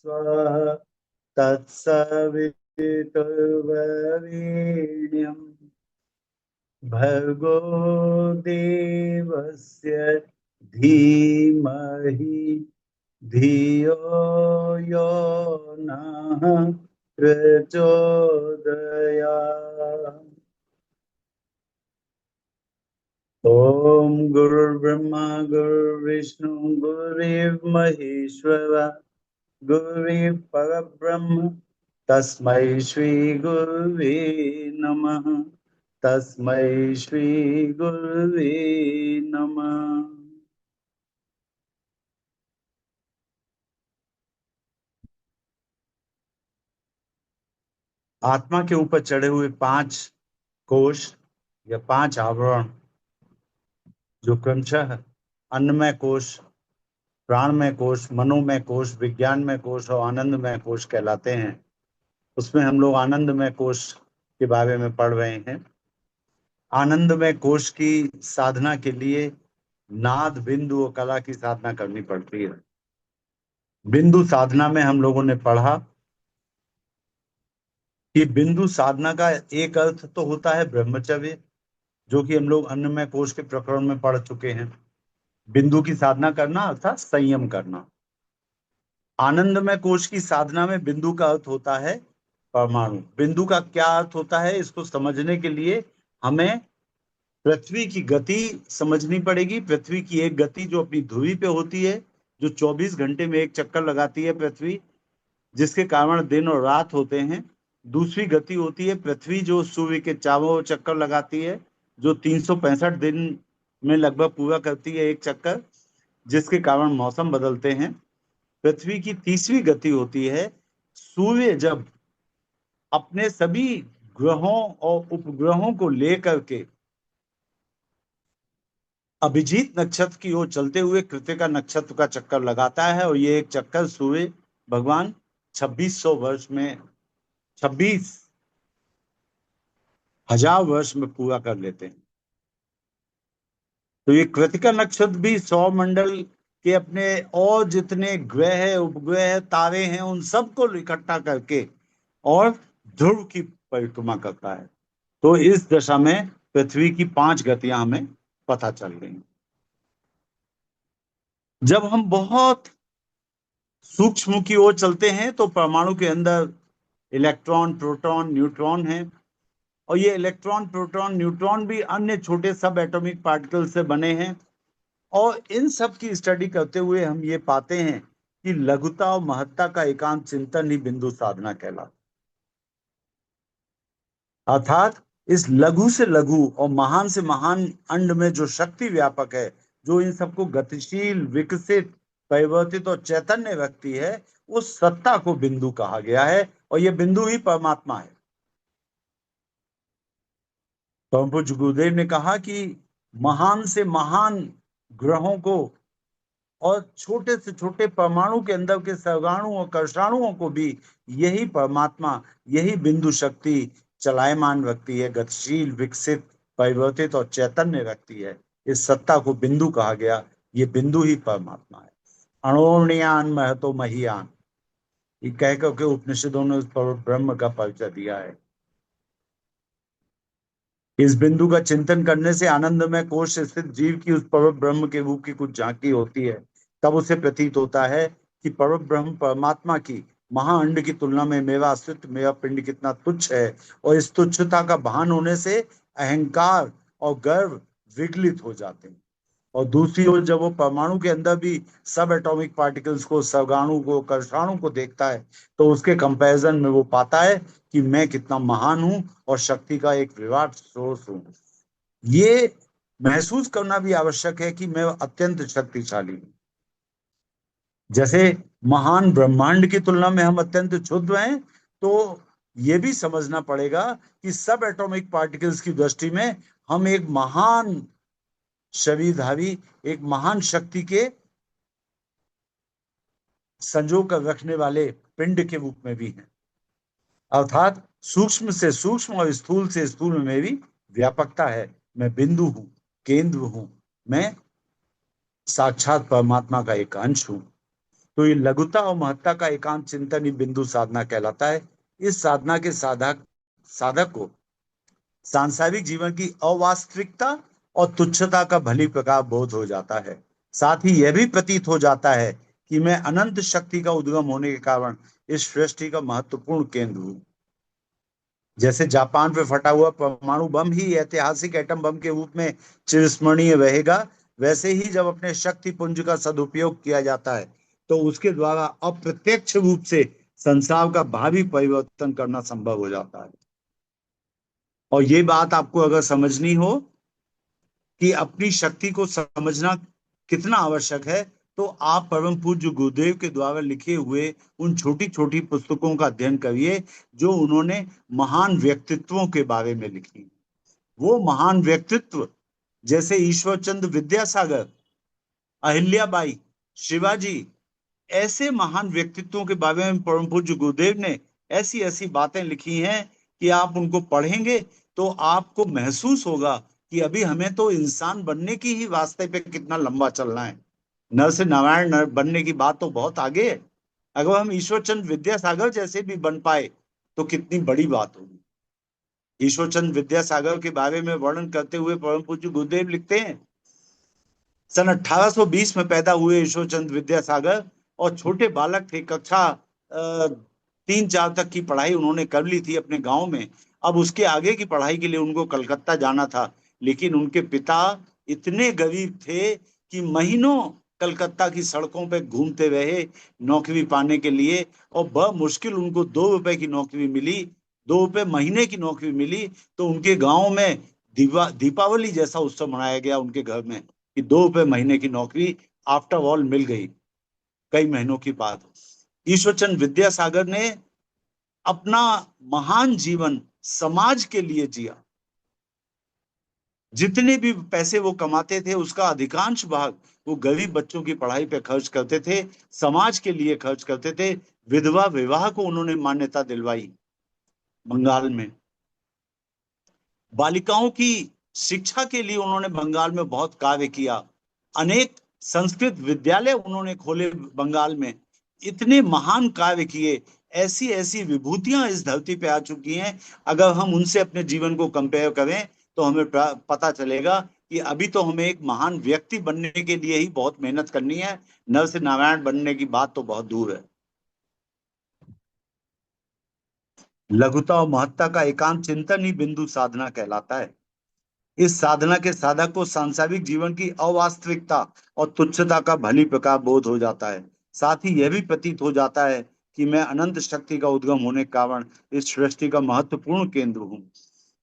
स्वाहा तत्सवितुर्वरेण्यं भर्गो देवस्य धीमहि धियो यो नः प्रचोदयात्। ओम गुरुर्ब्रह्मा गुरुर्विष्णु गुरुर्महेश्वर गुरुर् परब्रह्म तस्मै श्री गुरुवे नमः। तस्मै श्री गुरुवे नमः। आत्मा के ऊपर चढ़े हुए 5 कोश या 5 आवरण, जो क्रमशः अन्नमय कोश, प्राणमय कोश, मनोमय कोश, विज्ञानमय कोश और आनंदमय कोश कहलाते हैं, उसमें हम लोग आनंदमय कोश के बारे में पढ़ रहे हैं। आनंदमय कोश की साधना के लिए नाद, बिंदु और कला की साधना करनी पड़ती है। बिंदु साधना में हम लोगों ने पढ़ा कि बिंदु साधना का एक अर्थ तो होता है ब्रह्मचर्य, जो कि हम लोग अन्नमय कोश के प्रकरण में पढ़ चुके हैं। बिंदु की साधना करना अर्थात संयम करना। आनंदमय कोश की साधना में बिंदु का अर्थ होता है परमाणु। बिंदु का क्या अर्थ होता है, इसको समझने के लिए हमें पृथ्वी की गति समझनी पड़ेगी। पृथ्वी की एक गति जो अपनी ध्रुवी पे होती है, जो 24 घंटे में एक चक्कर लगाती है पृथ्वी, जिसके कारण दिन और रात होते हैं। दूसरी गति होती है पृथ्वी जो सूर्य के चारों ओर चक्कर लगाती है, जो 365 दिन में लगभग पूरा करती है एक चक्कर, जिसके कारण मौसम बदलते हैं। पृथ्वी की तीसरी गति होती है सूर्य जब अपने सभी ग्रहों और उपग्रहों को लेकर के अभिजीत नक्षत्र की ओर चलते हुए कृत्तिका नक्षत्र का चक्कर लगाता है, और ये एक चक्कर सूर्य भगवान 2600 वर्ष में, 26,000 वर्ष में पूरा कर लेते हैं। तो ये कृत्तिका नक्षत्र भी सौर मंडल के अपने और जितने ग्रह, उपग्रह, तारे हैं, उन सबको इकट्ठा करके और ध्रुव की परिक्रमा करता है। तो इस दशा में पृथ्वी की 5 गतियां हमें पता चल गई। जब हम बहुत सूक्ष्म की ओर चलते हैं तो परमाणु के अंदर इलेक्ट्रॉन, प्रोटॉन, न्यूट्रॉन है, और ये इलेक्ट्रॉन, प्रोटॉन, न्यूट्रॉन भी अन्य छोटे सब एटॉमिक पार्टिकल से बने हैं। और इन सब की स्टडी करते हुए हम ये पाते हैं कि लघुता और महत्ता का एकांत चिंतन ही बिंदु साधना कहलाता। अर्थात इस लघु से लघु और महान से महान अंड में जो शक्ति व्यापक है, जो इन सबको गतिशील, विकसित, परिवर्तित और चैतन्य रखती है, उस सत्ता को बिंदु कहा गया है, और यह बिंदु ही परमात्मा है। परम पूज्य गुरुदेव ने कहा कि महान से महान ग्रहों को और छोटे से छोटे परमाणु के अंदर के सर्गाणु और कर्षाणुओं को भी यही परमात्मा, यही बिंदु शक्ति चलायमान रखती है, गतिशील, विकसित, परिवर्तित और चैतन्य रखती है। इस सत्ता को बिंदु कहा गया। ये बिंदु ही परमात्मा है। अणोर्णयान महतो महियान, ये कह करके उपनिषदों ने उस पर ब्रह्म का परिचय दिया है। इस बिंदु का चिंतन करने से आनंदमय कोश स्थित जीव की उस परम ब्रह्म के रूप की कुछ झांकी होती है। तब उसे प्रतीत होता है कि परम ब्रह्म परमात्मा की महाअंड की तुलना में मेरा अस्तित्व, मेरा पिंड कितना तुच्छ है, और इस तुच्छता का भान होने से अहंकार और गर्व विगलित हो जाते हैं। और दूसरी ओर जब वो परमाणु के अंदर भी सब एटॉमिक पार्टिकल्स को, सर्गाणु को, कर्षाणु को देखता है, तो उसके कंपैरिजन में वो पाता है कि मैं कितना महान हूं और शक्ति का एक विराट सोर्स हूं। ये महसूस करना भी आवश्यक है कि मैं अत्यंत शक्तिशाली हूं। जैसे महान ब्रह्मांड की तुलना में हम अत्यंत क्षुद्र हैं, तो ये भी समझना पड़ेगा कि सब एटॉमिक पार्टिकल्स की दृष्टि में हम एक महान शरीरधारी, एक महान शक्ति के संजो कर रखने वाले पिंड के रूप में भी हैं। अर्थात सूक्ष्म से सूक्ष्म और स्थूल से स्थूल में भी व्यापकता है। मैं बिंदु हूं, केंद्र हूं, मैं साक्षात परमात्मा का एक अंश हूं। तो ये लघुता और महत्ता का एकांत चिंतन ही बिंदु साधना कहलाता है। इस साधना के साधक साधक को सांसारिक जीवन की अवास्तविकता और तुच्छता का भली प्रकार बोध हो जाता है। साथ ही यह भी प्रतीत हो जाता है कि मैं अनंत शक्ति का उद्गम होने के कारण इस सृष्टि का महत्वपूर्ण केंद्र हूं। जैसे जापान पे फटा हुआ परमाणु बम ही ऐतिहासिक एटम बम के रूप में चिरस्मरणीय रहेगा, वैसे ही जब अपने शक्ति पुंज का सदुपयोग किया जाता है तो उसके द्वारा अप्रत्यक्ष रूप से संसार का भावी परिवर्तन करना संभव हो जाता है। और ये बात आपको अगर समझनी हो कि अपनी शक्ति को समझना कितना आवश्यक है, तो आप परम पूज्य गुरुदेव के द्वारा लिखे हुए उन छोटी छोटी पुस्तकों का अध्ययन करिए जो उन्होंने महान व्यक्तित्वों के बारे में लिखी। वो महान व्यक्तित्व जैसे ईश्वर चंद्र विद्यासागर, अहिल्याबाई, शिवाजी, ऐसे महान व्यक्तित्वों के बारे में परम पूज्य गुरुदेव ने ऐसी ऐसी बातें लिखी हैं कि आप उनको पढ़ेंगे तो आपको महसूस होगा कि अभी हमें तो इंसान बनने की ही रास्ते पे कितना लंबा चलना है। नर से नारायण नर बनने की बात तो बहुत आगे है। अगर हम ईश्वर चंद्र विद्यासागर जैसे भी बन पाए तो कितनी बड़ी बात होगी। ईश्वर चंद्र विद्यासागर के बारे में वर्णन करते हुए परम पूज्य गुरुदेव लिखते हैं, सन 1820 में पैदा हुए ईश्वर चंद्र विद्यासागर और छोटे बालक थे। कक्षा 3-4 तक की पढ़ाई उन्होंने कर ली थी अपने गांव में। अब उसके आगे की पढ़ाई के लिए उनको कलकत्ता जाना था, लेकिन उनके पिता इतने गरीब थे कि महीनों कलकत्ता की सड़कों पे घूमते रहे नौकरी पाने के लिए, और बहुत मुश्किल उनको 2 रुपए की नौकरी मिली। 2 रुपए महीने की नौकरी मिली तो उनके गांव में दीपावली जैसा उत्सव मनाया गया उनके घर में कि 2 रुपए महीने की नौकरी आफ्टर ऑल मिल गई कई महीनों की बात। ईश्वरचंद विद्यासागर ने अपना महान जीवन समाज के लिए जिया। जितने भी पैसे वो कमाते थे उसका अधिकांश भाग वो गरीब बच्चों की पढ़ाई पे खर्च करते थे, समाज के लिए खर्च करते थे। विधवा विवाह को उन्होंने मान्यता दिलवाई बंगाल में। बालिकाओं की शिक्षा के लिए उन्होंने बंगाल में बहुत कार्य किया। अनेक संस्कृत विद्यालय उन्होंने खोले बंगाल में। इतने महान कार्य किए, ऐसी ऐसी विभूतियां इस धरती पे आ चुकी हैं। अगर हम उनसे अपने जीवन को कंपेयर करें तो हमें पता चलेगा कि अभी तो हमें एक महान व्यक्ति बनने के लिए ही बहुत मेहनत करनी है। नर से नारायण बनने की बात तो बहुत दूर है। लघुता और महत्ता का एकांत चिंतन ही बिंदु साधना कहलाता है। इस साधना के साधक को सांसारिक जीवन की अवास्तविकता और तुच्छता का भली प्रकार बोध हो जाता है। साथ ही यह भी प्रतीत हो जाता है कि मैं अनंत शक्ति का उद्गम होने के कारण इस सृष्टि का महत्वपूर्ण केंद्र हूँ।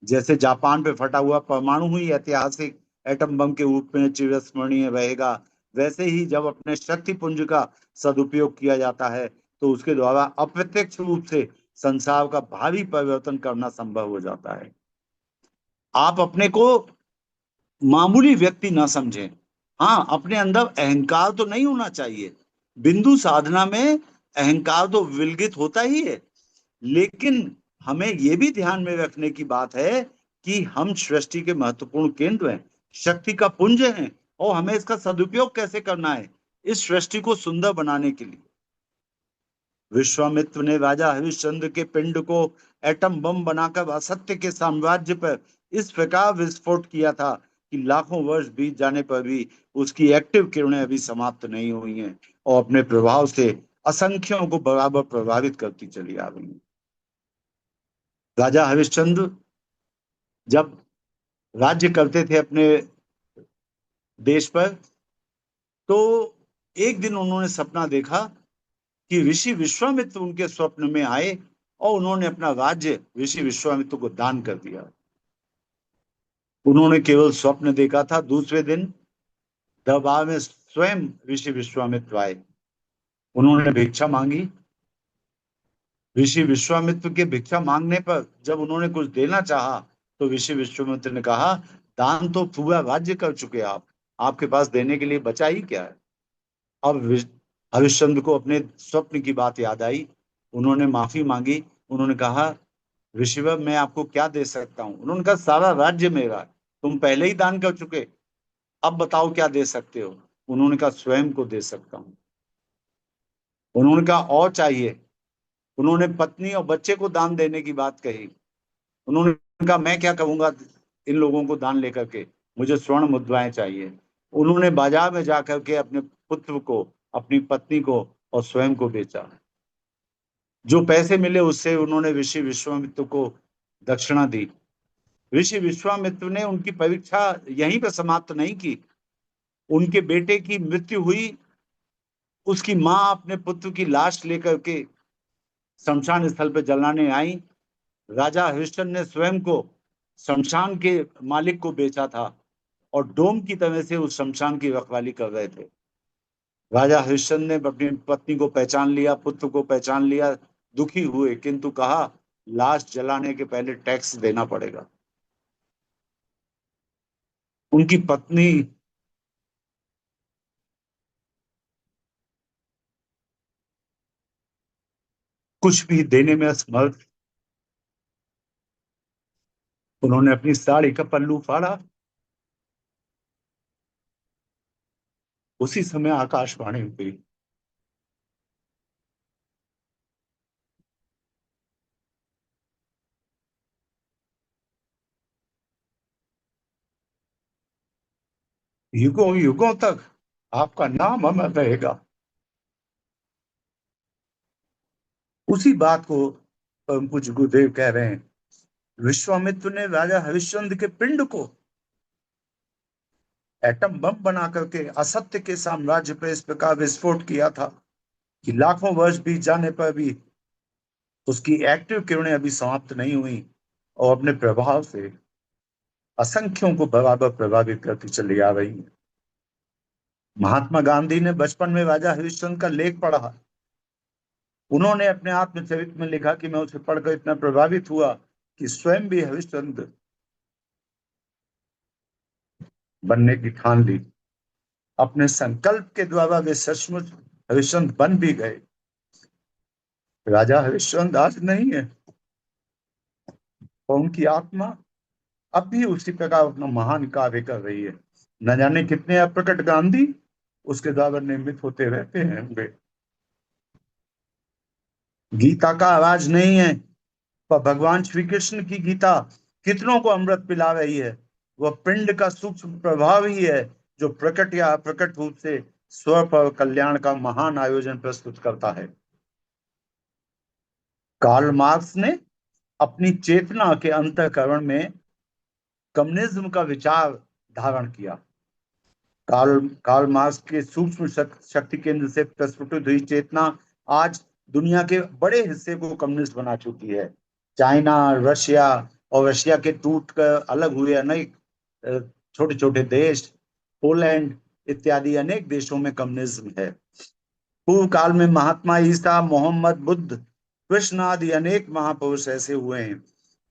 जैसे जापान पे फटा हुआ परमाणु ही ऐतिहासिक एटम बम के रूप में चिरस्मरणीय रहेगा, वैसे ही जब अपने शक्ति पुंज का सदुपयोग किया जाता है तो उसके द्वारा अप्रत्यक्ष रूप से संसार का भावी परिवर्तन करना संभव हो जाता है। आप अपने को मामूली व्यक्ति ना समझें। हाँ, अपने अंदर अहंकार तो नहीं होना चाहिए। बिंदु साधना में अहंकार तो विलगित होता ही है, लेकिन हमें यह भी ध्यान में रखने की बात है कि हम सृष्टि के महत्वपूर्ण केंद्र हैं, शक्ति का पुंज हैं, और हमें इसका सदुपयोग कैसे करना है इस सृष्टि को सुंदर बनाने के लिए। विश्वामित्र ने राजा हरिश्चंद्र के पिंड को एटम बम बनाकर असत्य के साम्राज्य पर इस प्रकार विस्फोट किया था कि लाखों वर्ष बीत जाने पर भी उसकी एक्टिव किरणें अभी समाप्त नहीं हुई हैं और अपने प्रभाव से असंख्यों को बराबर प्रभावित करती चली आ रही हैं। राजा हरिश्चंद्र जब राज्य करते थे अपने देश पर, तो एक दिन उन्होंने सपना देखा कि ऋषि विश्वामित्र उनके स्वप्न में आए और उन्होंने अपना राज्य ऋषि विश्वामित्र को दान कर दिया। उन्होंने केवल स्वप्न देखा था। दूसरे दिन दरबार में स्वयं ऋषि विश्वामित्र आए। उन्होंने भिक्षा मांगी। ऋषि विश्वामित्र के भिक्षा मांगने पर जब उन्होंने कुछ देना चाहा तो ऋषि विश्वामित्र ने कहा, दान तो पूरा राज्य कर चुके आप, आपके पास देने के लिए बचा ही क्या है। अब हरिश्चंद्र को अपने स्वप्न की बात याद आई। उन्होंने माफी मांगी। उन्होंने कहा, ऋषिवर मैं आपको क्या दे सकता हूँ। उन्होंने कहा, सारा राज्य मेरा है, तुम पहले ही दान कर चुके, अब बताओ क्या दे सकते हो। उन्होंने कहा, स्वयं को दे सकता हूँ। उन्होंने कहा और चाहिए। उन्होंने पत्नी और बच्चे को दान देने की बात कही। उन्होंने कहा मैं क्या कहूंगा इन लोगों को दान लेकर के, मुझे स्वर्ण मुद्राएं चाहिए। उन्होंने बाजार में जाकर के अपने पुत्र को, अपनी पत्नी को और स्वयं को बेचा। जो पैसे मिले उससे उन्होंने ऋषि विश्वामित्र को दक्षिणा दी। ऋषि विश्वामित्र ने उनकी परीक्षा यहीं पर समाप्त नहीं की। उनके बेटे की मृत्यु हुई, उसकी मां अपने पुत्र की लाश लेकर के शमशान स्थल पर जलाने आई। राजा हरिश्चंद्र ने स्वयं को शमशान के मालिक को बेचा था और डोम की तरह से उस शमशान की रखवाली कर रहे थे। राजा हरिश्चंद्र ने अपनी पत्नी को पहचान लिया, पुत्र को पहचान लिया, दुखी हुए, किंतु कहा लाश जलाने के पहले टैक्स देना पड़ेगा। उनकी पत्नी कुछ भी देने में असमर्थ। उन्होंने अपनी साड़ी का पल्लू फाड़ा। उसी समय आकाशवाणी हुई। युगों युगों तक आपका नाम अमर रहेगा। उसी बात को परम पूज्य गुरुदेव कह रहे हैं। विश्वामित्र ने राजा हरिश्चंद्र के पिंड को एटम बम बना करके असत्य के साम्राज्य पर इस प्रकार विस्फोट किया था कि लाखों वर्ष बीत जाने पर भी उसकी एक्टिव किरणें अभी समाप्त नहीं हुई और अपने प्रभाव से असंख्यों को बराबर प्रभावित करती चली आ रही है। महात्मा गांधी ने बचपन में राजा हरिश्चंद्र का लेख पढ़ा। उन्होंने अपने आत्मचरित्र में लिखा कि मैं उसे पढ़कर इतना प्रभावित हुआ कि स्वयं भी हरिश्चंद्र बनने की ठान ली। अपने संकल्प के द्वारा वे सचमुच हरिश्चंद्र बन भी गए। राजा हरिश्चंद्र आज नहीं है और उनकी आत्मा अब भी उसी प्रकार अपना महान कार्य कर रही है। न जाने कितने अप्रकट गांधी उसके द्वारा निर्मित होते रहते हैं। वे गीता का आवाज नहीं है, पर भगवान श्री कृष्ण की गीता कितनों को अमृत पिला रही है। वह पिंड का सूक्ष्म प्रभाव ही है जो प्रकट या अप्रकट रूप से स्व पर कल्याण का महान आयोजन प्रस्तुत करता है। कार्ल मार्क्स ने अपनी चेतना के अंतःकरण में कम्युनिज्म का विचार धारण किया। कार्ल मार्क्स के सूक्ष्म शक्ति केंद्र से प्रस्फुटित हुई चेतना आज दुनिया के बड़े हिस्से को कम्युनिस्ट बना चुकी है। चाइना, रशिया और रशिया के टूट कर अलग हुए अनेक छोटे छोटे देश, पोलैंड इत्यादि अनेक देशों में कम्युनिज्म है। पूर्व काल में महात्मा ईसा, मोहम्मद, बुद्ध, कृष्ण आदि अनेक महापुरुष ऐसे हुए हैं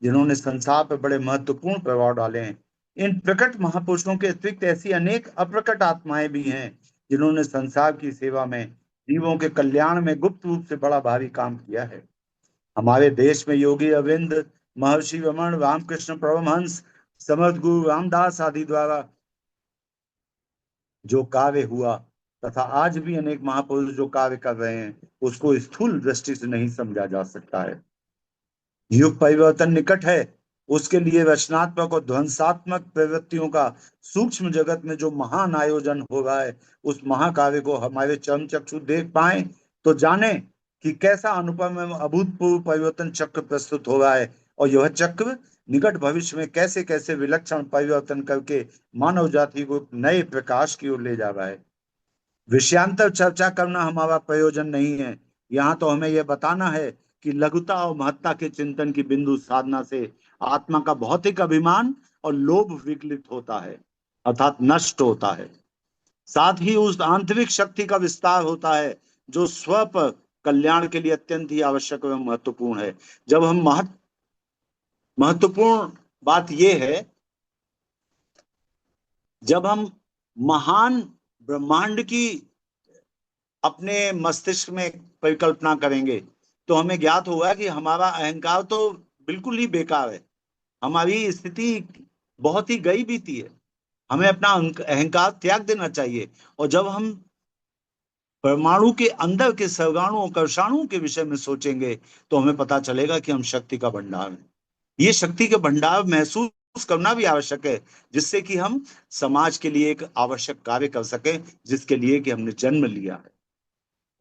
जिन्होंने संसार पर बड़े महत्वपूर्ण प्रभाव डाले हैं। इन प्रकट महापुरुषों के अतिरिक्त ऐसी अनेक अप्रकट आत्माएं भी हैं जिन्होंने संसार की सेवा में, जीवों के कल्याण में गुप्त रूप से बड़ा भारी काम किया है। हमारे देश में योगी अरविंद, महर्षि रमन, रामकृष्ण परमहंस, समर्थ गुरु रामदास आदि द्वारा जो कार्य हुआ तथा आज भी अनेक महापुरुष जो कार्य कर रहे हैं उसको स्थूल दृष्टि से नहीं समझा जा सकता है। युग परिवर्तन निकट है, उसके लिए रचनात्मक और ध्वंसात्मक प्रवृत्तियों का सूक्ष्म जगत में जो महान आयोजन हो रहा है, उस महाकाव्य को हमारे चरम चक्षु देख पाए तो जाने कि कैसा अनुपम एवं अभूतपूर्व परिवर्तन चक्र प्रस्तुत हो रहा है और यह चक्र निकट भविष्य में कैसे कैसे विलक्षण परिवर्तन करके मानव जाति को नए प्रकाश की ओर ले जा रहा है। विषयांतर चर्चा करना हमारा प्रयोजन नहीं है। यहाँ तो हमें यह बताना है कि लघुता और महत्ता के चिंतन की बिंदु साधना से आत्मा का भौतिक अभिमान और लोभ विकलित होता है, अर्थात नष्ट होता है। साथ ही उस आंतरिक शक्ति का विस्तार होता है जो स्व पर कल्याण के लिए अत्यंत ही आवश्यक एवं महत्वपूर्ण है। जब हम महत्वपूर्ण बात यह है, जब हम महान ब्रह्मांड की अपने मस्तिष्क में परिकल्पना करेंगे तो हमें ज्ञात होगा कि हमारा अहंकार तो बिल्कुल ही बेकार है। हमारी स्थिति बहुत ही गई बीती है। हमें अपना अहंकार त्याग देना चाहिए। और जब हम परमाणु के अंदर के सर्गाणुओं कर्षाणुओं के विषय में सोचेंगे तो हमें पता चलेगा कि हम शक्ति का भंडार हैं। ये शक्ति के भंडार महसूस करना भी आवश्यक है, जिससे कि हम समाज के लिए एक आवश्यक कार्य कर सकें जिसके लिए कि हमने जन्म लिया है।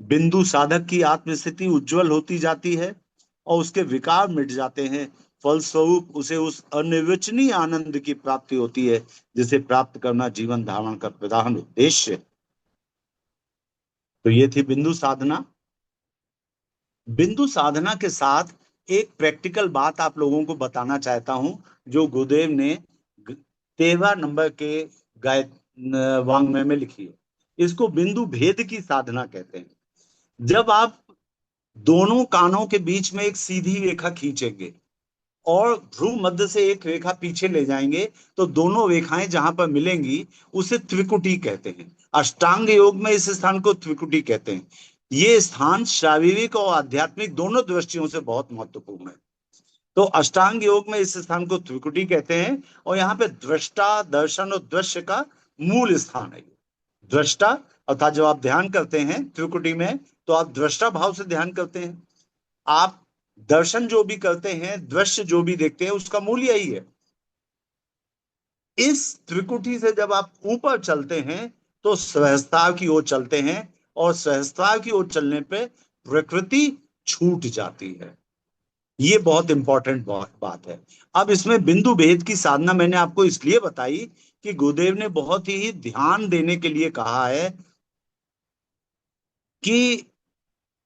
बिंदु साधक की आत्मस्थिति उज्जवल होती जाती है और उसके विकार मिट जाते हैं। फलस्वरूप उसे उस अनिर्वचनीय आनंद की प्राप्ति होती है जिसे प्राप्त करना जीवन धारण का प्रधान उद्देश्य है। तो ये थी बिंदु साधना। बिंदु साधना के साथ एक प्रैक्टिकल बात आप लोगों को बताना चाहता हूं, जो गुरुदेव ने 13 नंबर के गाय वांग्मय में लिखी है। इसको बिंदु भेद की साधना कहते हैं। जब आप दोनों कानों के बीच में एक सीधी रेखा खींचेंगे और भ्रू मध्य से एक रेखा पीछे ले जाएंगे तो दोनों रेखाएं जहां पर मिलेंगी उसे त्रिकुटी कहते हैं। अष्टांग योग में इस स्थान को त्रिकुटी कहते हैं। ये स्थान शारीरिक और आध्यात्मिक दोनों दृष्टियों से बहुत महत्वपूर्ण है। तो अष्टांग योग में इस स्थान को त्रिकुटी कहते हैं और यहाँ पे दृष्टा, दर्शन और दृश्य का मूल स्थान है। दृष्टा अर्थात जब आप ध्यान करते हैं त्रिकुटी में तो आप दृष्टा भाव से ध्यान करते हैं। आप दर्शन जो भी करते हैं, दृश्य जो भी देखते हैं, उसका मूल यही है। इस त्रिकुटी से जब आप ऊपर चलते हैं तो सहस्त्रार की ओर चलते हैं और सहस्त्रार की ओर चलने पे प्रकृति छूट जाती है। ये बहुत इंपॉर्टेंट बात है। अब इसमें बिंदु भेद की साधना मैंने आपको इसलिए बताई कि गुरुदेव ने बहुत ही ध्यान देने के लिए कहा है कि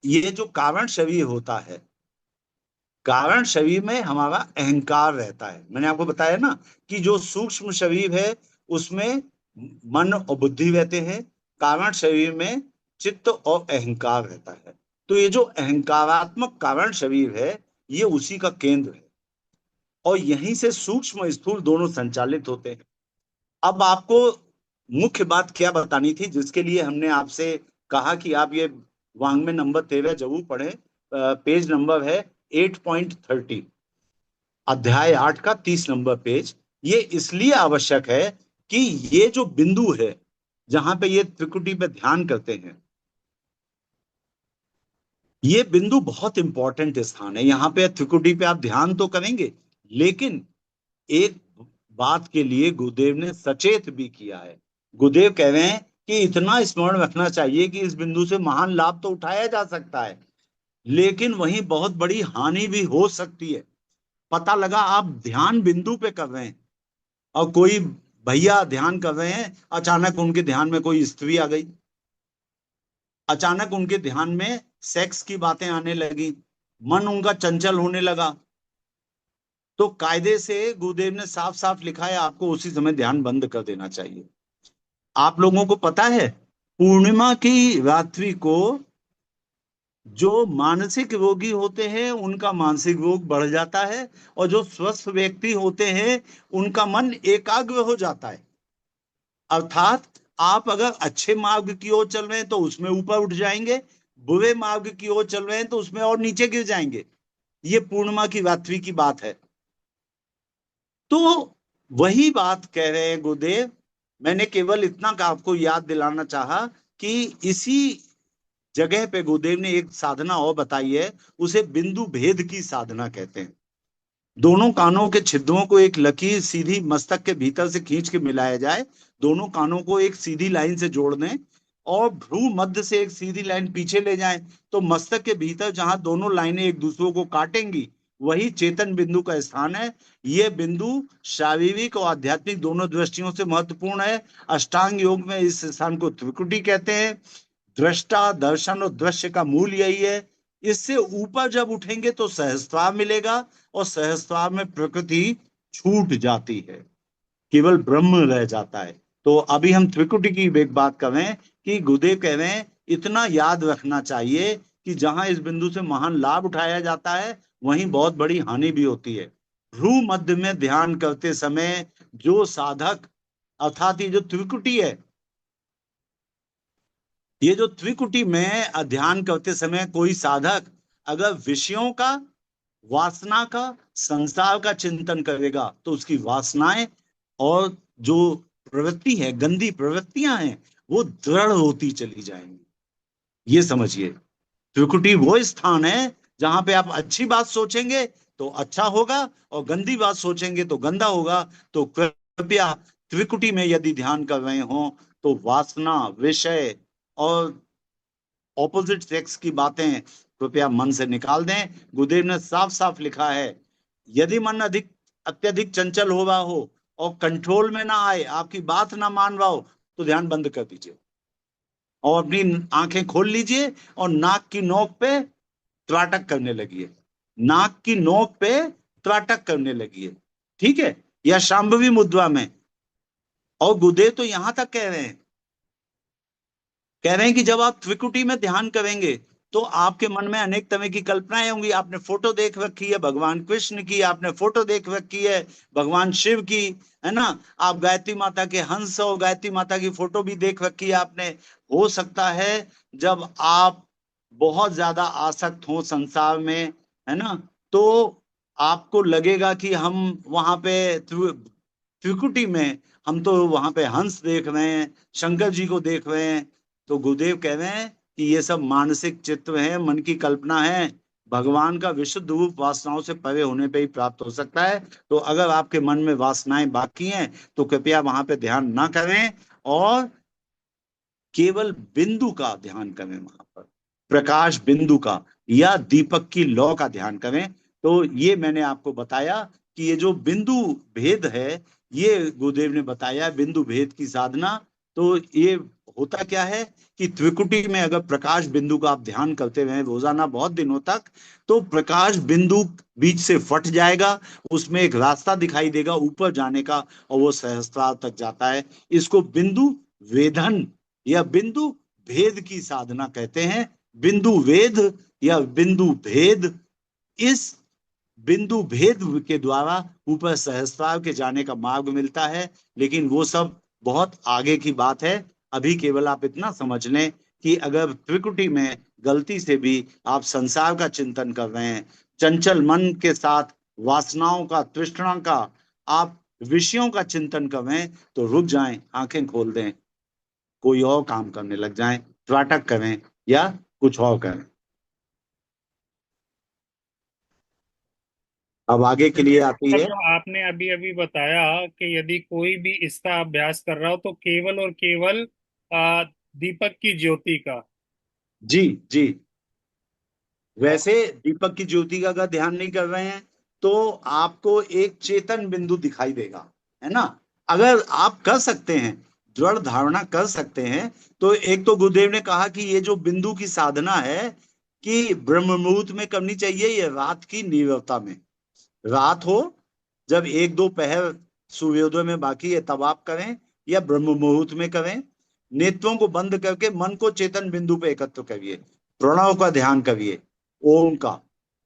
ये जो कारण शरीर होता है, कारण शरीर में हमारा अहंकार रहता है। मैंने आपको बताया ना कि जो सूक्ष्म शरीर है उसमें मन और बुद्धि रहते हैं, कारण शरीर में चित्त और अहंकार रहता है। तो ये जो अहंकारात्मक कारण शरीर है ये उसी का केंद्र है और यहीं से सूक्ष्म स्थूल दोनों संचालित होते हैं। अब आपको मुख्य बात क्या बतानी थी जिसके लिए हमने आपसे कहा कि आप ये वांग्मय नंबर 13 जरूर पढ़ें। पेज नंबर है 8.30, अध्याय 8 का 30 नंबर पेज। ये इसलिए आवश्यक है कि ये जो बिंदु है जहां पे ये त्रिकुटी पे ध्यान करते हैं, ये बिंदु बहुत इंपॉर्टेंट स्थान है। यहाँ पे त्रिकुटी पे आप ध्यान तो करेंगे, लेकिन एक बात के लिए गुरुदेव ने सचेत भी किया है। गुरुदेव कह रहे हैं कि इतना स्मरण रखना चाहिए कि इस बिंदु से महान लाभ तो उठाया जा सकता है, लेकिन वहीं बहुत बड़ी हानि भी हो सकती है। पता लगा आप ध्यान बिंदु पे कर रहे हैं और कोई भैया ध्यान कर रहे हैं, अचानक उनके ध्यान में कोई स्त्री आ गई, अचानक उनके ध्यान में सेक्स की बातें आने लगी, मन उनका चंचल होने लगा, तो कायदे से गुरुदेव ने साफ साफ लिखा है आपको उसी समय ध्यान बंद कर देना चाहिए। आप लोगों को पता है पूर्णिमा की रात्रि को जो मानसिक रोगी होते हैं उनका मानसिक रोग बढ़ जाता है और जो स्वस्थ व्यक्ति होते हैं उनका मन एकाग्र हो जाता है। अर्थात आप अगर अच्छे मार्ग की ओर चल रहे हैं तो उसमें ऊपर उठ जाएंगे, बुरे मार्ग की ओर चल रहे हैं तो उसमें और नीचे गिर जाएंगे। ये पूर्णिमा की रात्रि की बात है। तो वही बात कह रहे हैं गुरुदेव। मैंने केवल इतना का आपको याद दिलाना चाहा कि इसी जगह पे गुरुदेव ने एक साधना और बताई है, उसे बिंदु भेद की साधना कहते हैं। दोनों कानों के छिद्रों को एक लकीर सीधी मस्तक के भीतर से खींच के मिलाया जाए, दोनों कानों को एक सीधी लाइन से जोड़ दें और भ्रू मध्य से एक सीधी लाइन पीछे ले जाएं, तो मस्तक के भीतर जहां दोनों लाइनें एक दूसरे को काटेंगी वही चेतन बिंदु का स्थान है। यह बिंदु शारीरिक और आध्यात्मिक दोनों दृष्टियों से महत्वपूर्ण है। अष्टांग योग में इस स्थान को त्रिकुटी कहते हैं। दृष्टा, दर्शन और दृश्य का मूल यही है। इससे ऊपर जब उठेंगे तो सहस्त्रार मिलेगा और सहस्त्रार में प्रकृति छूट जाती है, केवल ब्रह्म रह जाता है। तो अभी हम त्रिकुटी की एक बात कर रहे हैं कि गुरुदेव कह रहे हैं इतना याद रखना चाहिए कि जहां इस बिंदु से महान लाभ उठाया जाता है वहीं बहुत बड़ी हानि भी होती है। भ्रू मध्य में ध्यान करते समय जो साधक अर्थात ये जो त्रिकुटी है, ये जो त्रिकुटी में ध्यान करते समय कोई साधक अगर विषयों का, वासना का, संसार का चिंतन करेगा तो उसकी वासनाएं और जो प्रवृत्ति है, गंदी प्रवृत्तियां हैं, वो दृढ़ होती चली जाएंगी। ये समझिए, त्रिकुटी वो स्थान है जहां पे आप अच्छी बात सोचेंगे तो अच्छा होगा, और गंदी बात सोचेंगे तो गंदा होगा। तो कृपया त्रिकुटी में यदि ध्यान कर रहे हो तो वासना, विषय और ऑपोजिट सेक्स की बातें कृपया मन से निकाल दें। गुरुदेव ने साफ साफ लिखा है, यदि मन अत्यधिक चंचल हो रहा हो और कंट्रोल में ना आए, आपकी बात ना मान रहा हो, तो ध्यान बंद कर दीजिए और अपनी आंखें खोल लीजिए और नाक की नोक पे त्राटक करने लगी है, नाक की नोक पे त्राटक करने लगी है, ठीक है, या शांभवी मुद्रा में। और गुरुदेव तो यहां तक कह रहे हैं कि जब आप त्रिकुटी में ध्यान करेंगे तो आपके मन में अनेक तरह की कल्पनाएं होंगी। आपने फोटो देख रखी है भगवान कृष्ण की, आपने फोटो देख रखी है भगवान शिव की, है ना, आप गायत्री माता के हंस और गायत्री माता की फोटो भी देख रखी है आपने। हो सकता है जब आप बहुत ज्यादा आसक्त हो संसार में, है ना, तो आपको लगेगा कि हम वहां पे त्रिकुटी में, हम तो वहां पे हंस देख रहे हैं, शंकर जी को देख रहे हैं। तो गुरुदेव कह रहे हैं कि ये सब मानसिक चित्र है, मन की कल्पना है। भगवान का विशुद्ध रूप वासनाओं से परे होने पे ही प्राप्त हो सकता है। तो अगर आपके मन में वासनाएं बाकी हैं तो कृपया वहां पे ध्यान ना करें और केवल बिंदु का ध्यान करें, वहां पर प्रकाश बिंदु का या दीपक की लौ का ध्यान करें। तो ये मैंने आपको बताया कि ये जो बिंदु भेद है, ये गुरुदेव ने बताया बिंदु भेद की साधना। तो ये होता क्या है कि त्रिकुटी में अगर प्रकाश बिंदु का आप ध्यान करते रहे रोजाना बहुत दिनों तक, तो प्रकाश बिंदु बीच से फट जाएगा, उसमें एक रास्ता दिखाई देगा ऊपर जाने का, और वो सहस्त्रार तक जाता है। इसको बिंदु वेधन या बिंदु भेद की साधना कहते हैं। बिंदु वेद या बिंदु भेद, इस बिंदु भेद के द्वारा ऊपर सहस्त्रार के जाने का मार्ग मिलता है। लेकिन वो सब बहुत आगे की बात है। अभी केवल आप इतना समझ लें कि अगर त्रिकुटी में गलती से भी आप संसार का चिंतन कर रहे हैं, चंचल मन के साथ वासनाओं का, तृष्णा का, आप विषयों का चिंतन कर रहे हैं, तो रुक जाएं, आंखें खोल दें, कोई और काम करने लग जाएं, त्राटक करें या कुछ और करें। अब आगे के लिए चलिए, आती मतलब है। जो आपने अभी अभी बताया कि यदि कोई भी इसका अभ्यास कर रहा हो तो केवल और केवल दीपक की ज्योति का। जी जी। और वैसे दीपक की ज्योति का अगर ध्यान नहीं कर रहे हैं तो आपको एक चेतन बिंदु दिखाई देगा, है ना। अगर आप कर सकते हैं, दृढ़ धारणा कर सकते हैं, तो एक तो गुरुदेव ने कहा कि ये जो बिंदु की साधना है कि ब्रह्म मुहूर्त में करनी चाहिए, ये रात की नीरवता में, रात हो जब एक दो पहर सूर्योदय में बाकी है तब आप करें, या ब्रह्म मुहूर्त में करें। नेत्रों को बंद करके मन को चेतन बिंदु पे एकत्र करिए, प्रणव का ध्यान करिए, ओम का,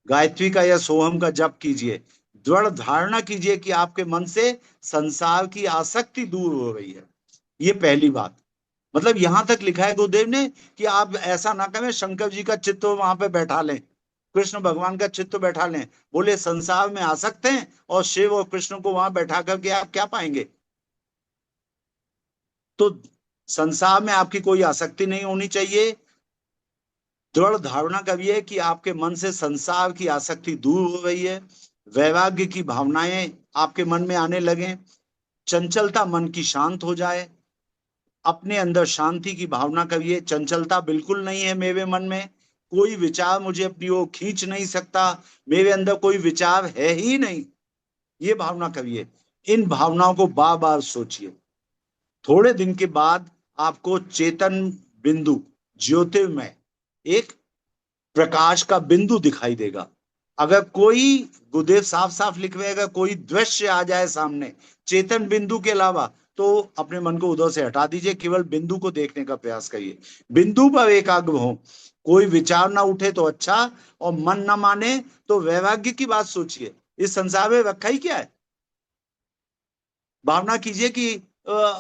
गायत्री का या सोहम का जप कीजिए। दृढ़ धारणा कीजिए कि आपके मन से संसार की आसक्ति दूर हो रही है। ये पहली बात। मतलब यहां तक लिखा है गुरुदेव ने कि आप ऐसा ना करें शंकर जी का चित्र वहां पे बैठा लें, कृष्ण भगवान का चित्र बैठा लें, बोले संसार में आ सकते हैं, और शिव और कृष्ण को वहां बैठा करके आप क्या पाएंगे। तो संसार में आपकी कोई आसक्ति नहीं होनी चाहिए। दृढ़ धारणा करिए कि आपके मन से संसार की आसक्ति दूर हो रही है, वैराग्य की भावनाएं आपके मन में आने लगे, चंचलता मन की शांत हो जाए। अपने अंदर शांति की भावना करिए, चंचलता बिल्कुल नहीं है मेरे मन में, कोई विचार मुझे अपनी ओर खींच नहीं सकता, मेरे अंदर कोई विचार है ही नहीं, ये भावना करिए। इन भावनाओं को बार बार सोचिए। थोड़े दिन के बाद आपको चेतन बिंदु, ज्योतिर्मय एक प्रकाश का बिंदु दिखाई देगा। अगर कोई, गुरुदेव साफ साफ लिख रहे हैं, अगर कोई दृश्य आ जाए सामने चेतन बिंदु के अलावा, तो अपने मन को उधर से हटा दीजिए, केवल बिंदु को देखने का प्रयास करिए, बिंदु पर एकाग्र हो। कोई विचार ना उठे तो अच्छा, और मन ना माने तो वैराग्य की बात सोचिए। इस संसार में रखा ही क्या है। भावना कीजिए कि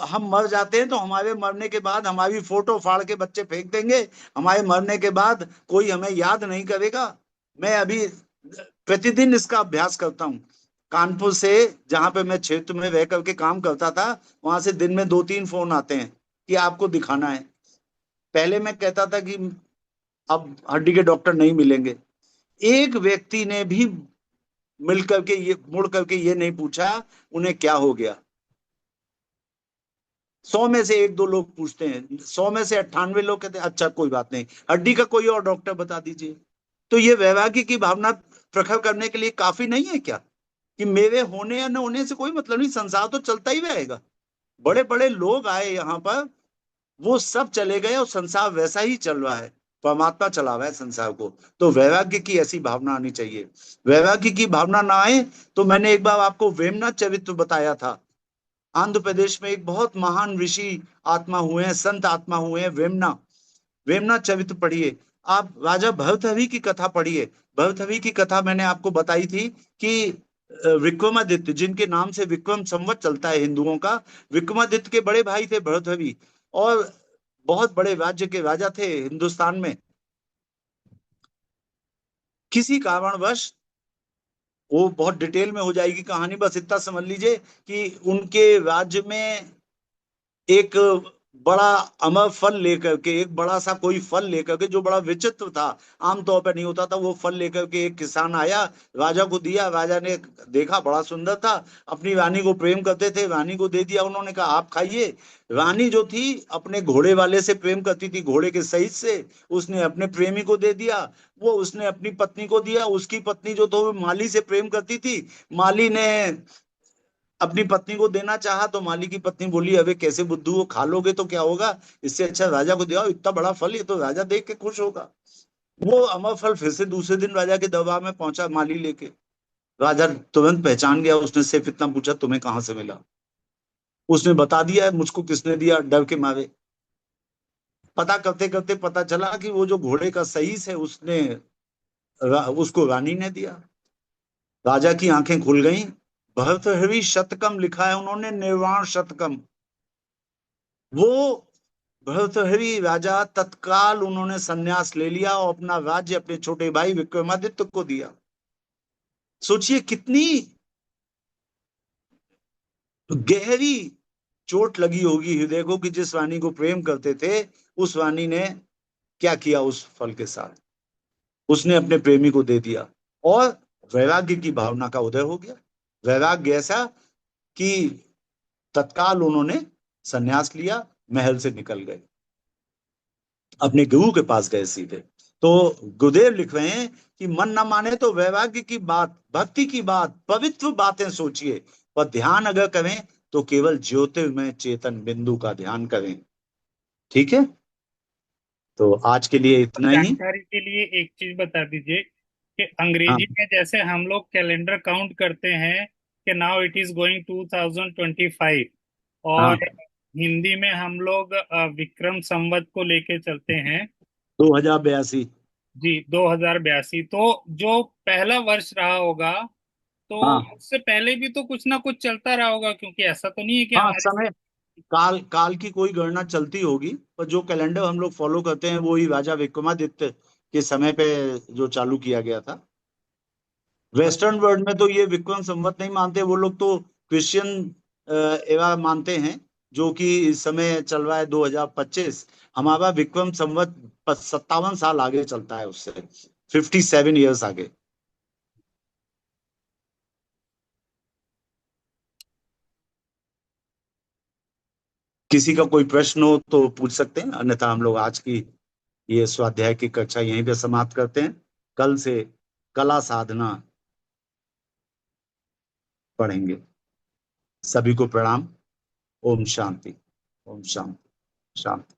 हम मर जाते हैं तो हमारे मरने के बाद हमारी फोटो फाड़ के बच्चे फेंक देंगे, हमारे मरने के बाद कोई हमें याद नहीं करेगा। मैं अभी प्रतिदिन इसका अभ्यास करता हूँ। कानपुर से, जहां पे मैं क्षेत्र में रह करके काम करता था, वहां से दिन में 2-3 फोन आते हैं कि आपको दिखाना है। पहले मैं कहता था कि अब हड्डी के डॉक्टर नहीं मिलेंगे। एक व्यक्ति ने भी मिल करके ये मुड़ करके ये नहीं पूछा उन्हें क्या हो गया। 100 में से 1-2 लोग पूछते हैं, 100 में से 98 लोग कहते हैं अच्छा कोई बात नहीं, हड्डी का कोई और डॉक्टर बता दीजिए। तो ये वैराग्य की भावना प्रखर करने के लिए काफी नहीं है क्या, कि मेरे होने या न होने से कोई मतलब नहीं, संसार तो चलता ही रहेगा। बड़े बड़े लोग आए यहाँ पर, वो सब चले गए और संसार वैसा ही चल रहा है, परमात्मा चला रहा है संसार को। तो वैराग्य की ऐसी भावना आनी चाहिए। वैराग्य की भावना ना आए तो मैंने एक बार आपको वेमना चरित्र बताया था। आंध्र प्रदेश में एक बहुत महान ऋषि आत्मा हुए हैं, संत आत्मा हुए हैं, वेमना। वेमना चरित्र पढ़िए। आप राजा भरथरी की कथा पढ़िए। भरथरी की कथा मैंने आपको बताई थी कि विक्रमादित्य, जिनके नाम से विक्रम संवत चलता है हिंदुओं का, विक्रमादित्य के बड़े भाई थे भरथरी, और बहुत बड़े राज्य के राजा थे हिंदुस्तान में। किसी कारणवश, वो बहुत डिटेल में हो जाएगी कहानी, बस इतना समझ लीजिए कि उनके राज्य में एक बड़ा अमर फल लेकर के, एक बड़ा सा कोई फल लेकर के जो बड़ा विचित्र था, आमतौर पर नहीं होता था, वो फल लेकर के एक किसान आया, राजा को दिया। राजा ने देखा बड़ा सुंदर था, अपनी रानी को प्रेम करते थे, रानी को दे दिया। उन्होंने कहा आप खाइए। रानी जो थी अपने घोड़े वाले से प्रेम करती थी, घोड़े के सहित से, उसने अपने प्रेमी को दे दिया। वो उसने अपनी पत्नी को दिया, उसकी पत्नी जो तो माली से प्रेम करती थी, माली ने अपनी पत्नी को देना चाहा तो माली की पत्नी बोली अबे कैसे बुद्धू हो, खा लोगे तो क्या होगा, इससे अच्छा राजा को दिया, इतना बड़ा फल ये तो राजा देख के खुश होगा। वो अमर फल फिर से दूसरे दिन राजा के दरबार में पहुंचा माली लेके। राजा तुरंत पहचान गया, उसने सिर्फ इतना पूछा तुम्हें कहाँ से मिला। उसने बता दिया मुझको किसने दिया, डर के मारे। पता करते करते पता चला कि वो जो घोड़े का सहीस है उसने उसको रानी ने दिया। राजा की आंखें खुल गईं। भर्तृहरि शतकम लिखा है उन्होंने, निर्वाण शतकम। वो भर्तृहरि राजा तत्काल उन्होंने संन्यास ले लिया और अपना राज्य अपने छोटे भाई विक्रमादित्य को दिया। सोचिए कितनी गहरी चोट लगी होगी हृदय को, कि जिस रानी को प्रेम करते थे उस रानी ने क्या किया उस फल के साथ, उसने अपने प्रेमी को दे दिया। और वैराग्य की भावना का उदय हो गया। वैराग्य ऐसा कि तत्काल उन्होंने संन्यास लिया, महल से निकल गए, अपने गुरु के पास गए सीधे। तो गुरुदेव लिख रहे हैं कि मन न माने तो वैराग्य की बात, भक्ति की बात, पवित्र बातें सोचिए, पर ध्यान अगर करें तो केवल ज्योतिर्मय चेतन बिंदु का ध्यान करें। ठीक है, तो आज के लिए इतना ही। जानकारी के लिए एक चीज बता दीजिए कि हाँ अंग्रेजी में जैसे हम लोग कैलेंडर काउंट करते हैं कि नाउ इट इज गोइंग 2025, और हाँ, हिंदी में हम लोग विक्रम संवत को लेके चलते हैं। 2082। जी, 2082। तो जो पहला वर्ष रहा होगा, तो हाँ उससे पहले भी तो कुछ ना कुछ चलता रहा होगा, क्योंकि ऐसा तो नहीं है कि हाँ, हमारे। समय, काल काल की कोई गणना चलती होगी, पर जो कैलेंडर हम लोग फॉलो करते हैं वो ही राजा विक्रमादित्य के समय पे जो चालू किया गया था। वेस्टर्न वर्ल्ड में तो ये विक्रम संवत नहीं मानते, वो लोग तो क्रिश्चियन एरा मानते हैं, जो कि इस समय चल रहा है 2025। हमारा विक्रम संवत 57 साल आगे चलता है उससे, 57 ईयर्स आगे। किसी का कोई प्रश्न हो तो पूछ सकते हैं, अन्यथा हम लोग आज की ये स्वाध्याय की कक्षा यहीं पे समाप्त करते हैं। कल से कला साधना पढ़ेंगे। सभी को प्रणाम। ओम शांति। ओम शांति। शांति।